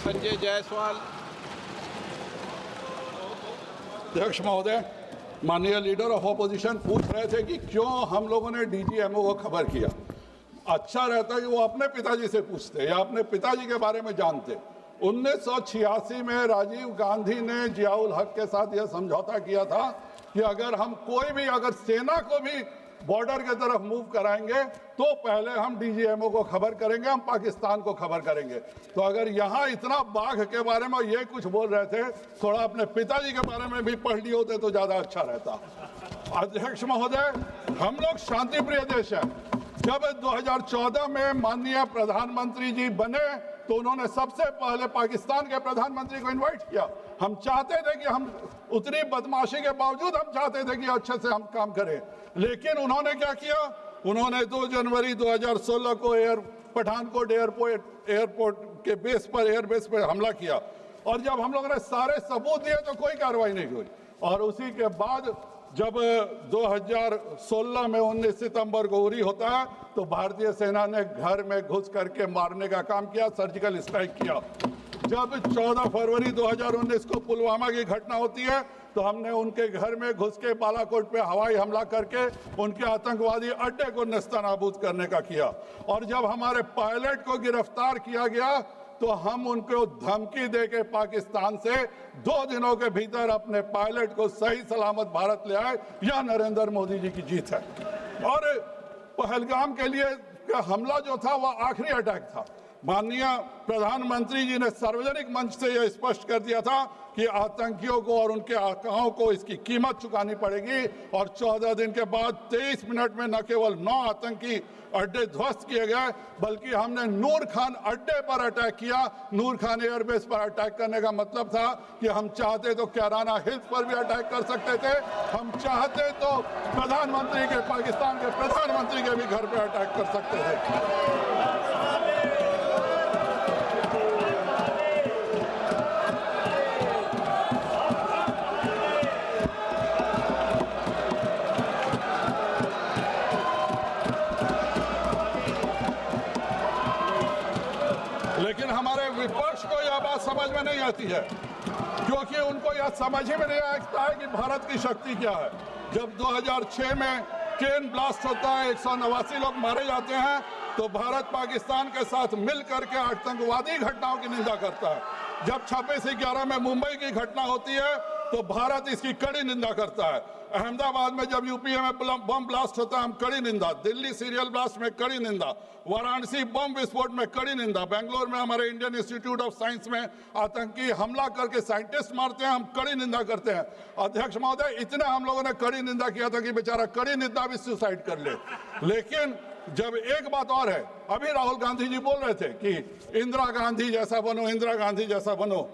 संजय जायसवाल। अध्यक्ष महोदय, माननीय लीडर ऑफ ऑपोजिशन पूछ रहे थे कि क्यों हम लोगों ने डीजीएमओ को खबर किया। अच्छा रहता कि वो अपने पिताजी से पूछते या अपने पिताजी के बारे में जानते। 1986 में राजीव गांधी ने जियाउल हक के साथ यह समझौता किया था कि अगर हम कोई भी अगर सेना को भी बॉर्डर के तरफ मूव कराएंगे तो पहले हम डीजीएमओ को खबर करेंगे, हम पाकिस्तान को खबर करेंगे। तो अगर यहाँ इतना बाघ के बारे में ये कुछ बोल रहे थे, थोड़ा अपने पिताजी के बारे में भी पढ़ लिए होते तो ज्यादा अच्छा रहता। अध्यक्ष महोदय, हम लोग शांति प्रिय देश है। जब 2014 में माननीय प्रधानमंत्री जी बने तो उन्होंने सबसे पहले पाकिस्तान के प्रधानमंत्री को इनवाइट किया। हम चाहते थे कि हम उतनी बदमाशी के बावजूद हम चाहते थे कि अच्छे से हम काम करें, लेकिन उन्होंने क्या किया? उन्होंने 2 जनवरी 2016 को पठानकोट एयरपोर्ट के बेस पर एयरबेस पर हमला किया और जब हम लोगों ने सारे सबूत दिए तो कोई कार्रवाई नहीं हुई। और उसी के बाद जब 2016 में 19 सितंबर को उरी होता है तो भारतीय सेना ने घर में घुस करके मारने का काम किया, सर्जिकल स्ट्राइक किया। जब 14 फरवरी 2019 को पुलवामा की घटना होती है तो हमने उनके घर में घुस के बालाकोट पे हवाई हमला करके उनके आतंकवादी अड्डे को नेस्तनाबूद करने का किया। और जब हमारे पायलट को गिरफ्तार किया गया तो हम उनको धमकी देके पाकिस्तान से 2 दिनों के भीतर अपने पायलट को सही सलामत भारत ले आए। यह नरेंद्र मोदी जी की जीत है। और पहलगाम के लिए का हमला जो था वह आखिरी अटैक था। माननीय प्रधानमंत्री जी ने सार्वजनिक मंच से यह स्पष्ट कर दिया था कि आतंकियों को और उनके आकाओं को इसकी कीमत चुकानी पड़ेगी। और 14 दिन के बाद 23 मिनट में न केवल 9 आतंकी अड्डे ध्वस्त किए गए बल्कि हमने नूर खान अड्डे पर अटैक किया। नूर खान एयरबेस पर अटैक करने का मतलब था कि हम चाहते तो कैराना हिल्स पर भी अटैक कर सकते थे, हम चाहते तो प्रधानमंत्री के पाकिस्तान के प्रधानमंत्री के भी घर पर अटैक कर सकते थे। लेकिन हमारे विपक्ष को यह बात समझ में नहीं आती है, क्योंकि उनको यह समझ ही में नहीं आता है कि भारत की शक्ति क्या है। जब 2006 में ट्रेन ब्लास्ट होता है, 189 लोग मारे जाते हैं, तो भारत पाकिस्तान के साथ मिल करके आतंकवादी घटनाओं की निंदा करता है। जब 26/11 में मुंबई की घटना होती है तो भारत इसकी कड़ी निंदा करता है। अहमदाबाद में जब यूपीए में बम ब्लास्ट होता है हम कड़ी निंदा, दिल्ली सीरियल ब्लास्ट में कड़ी निंदा, वाराणसी बम विस्फोट में कड़ी निंदा, बेंगलोर में हमारे इंडियन इंस्टीट्यूट ऑफ साइंस में आतंकी हमला करके साइंटिस्ट मारते हैं, हम कड़ी निंदा करते हैं। अध्यक्ष महोदय, इतना हम लोगों ने कड़ी निंदा किया था कि बेचारा कड़ी निंदा भी सुसाइड कर ले। लेकिन जब एक बात और है, अभी राहुल गांधी जी बोल रहे थे कि इंदिरा गांधी जैसा बनो, इंदिरा गांधी जैसा बनो।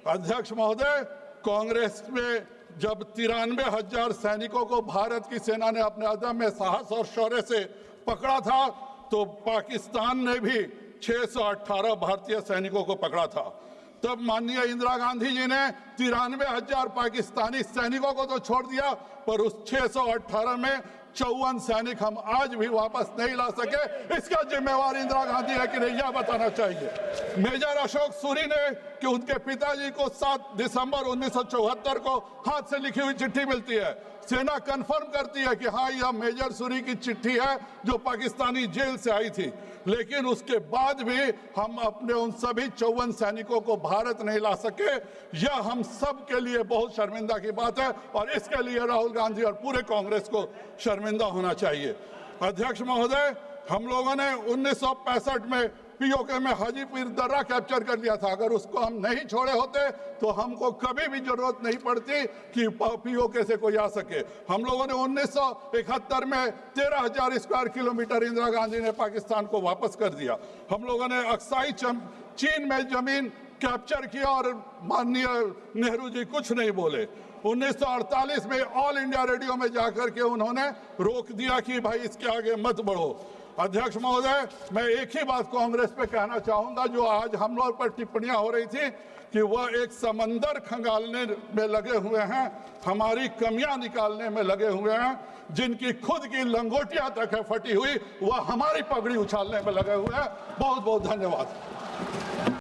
अध्यक्ष महोदय, कांग्रेस में जब 93,000 सैनिकों को भारत की सेना ने अपने अदम्य साहस और शौर्य से पकड़ा था तो पाकिस्तान ने भी 618 भारतीय सैनिकों को पकड़ा था। तब माननीय इंदिरा गांधी जी ने 93,000 पाकिस्तानी सैनिकों को तो छोड़ दिया, पर उस 618 में 54 सैनिक हम आज भी वापस नहीं ला सके। इसका जिम्मेवार इंदिरा गांधी है कि नहीं, यह बताना चाहिए। मेजर अशोक सूरी ने कि उनके पिताजी को 7 दिसंबर 1974 को हाथ से लिखी हुई चिट्ठी मिलती है। सेना कंफर्म करती है कि हाँ, यह मेजर सूरी की चिट्ठी है जो पाकिस्तानी जेल से आई थी। लेकिन उसके बाद भी हम अपने उन सभी 54 सैनिकों को भारत नहीं ला सके। यह हम सब के लिए बहुत शर्मिंदा की बात है और इसके लिए राहुल गांधी और पूरे कांग्रेस को शर्मिंदा होना चाहिए। अध्यक्ष महोदय, हम लोगों ने 1965 में पीओके में हाजीपुर दर्रा कैप्चर कर लिया था। अगर उसको हम नहीं छोड़े होते तो हमको कभी भी जरूरत नहीं पड़ती कि पीओके से कोई आ सके। हम लोगों ने 1971 में 13,000 स्क्वायर किलोमीटर इंदिरा गांधी ने पाकिस्तान को वापस कर दिया। हम लोगों ने अक्साई चीन में जमीन कैप्चर किया और माननीय नेहरू जी कुछ नहीं बोले। 1948 में ऑल इंडिया रेडियो में जाकर के उन्होंने रोक दिया कि भाई इसके आगे मत बढ़ो। अध्यक्ष महोदय, मैं एक ही बात कांग्रेस पे कहना चाहूंगा, जो आज हम लोग पर टिप्पणियां हो रही थी कि वह एक समंदर खंगालने में लगे हुए हैं, हमारी कमियां निकालने में लगे हुए हैं। जिनकी खुद की लंगोटियां तक है फटी हुई, वह हमारी पगड़ी उछालने में लगे हुए हैं। बहुत बहुत धन्यवाद।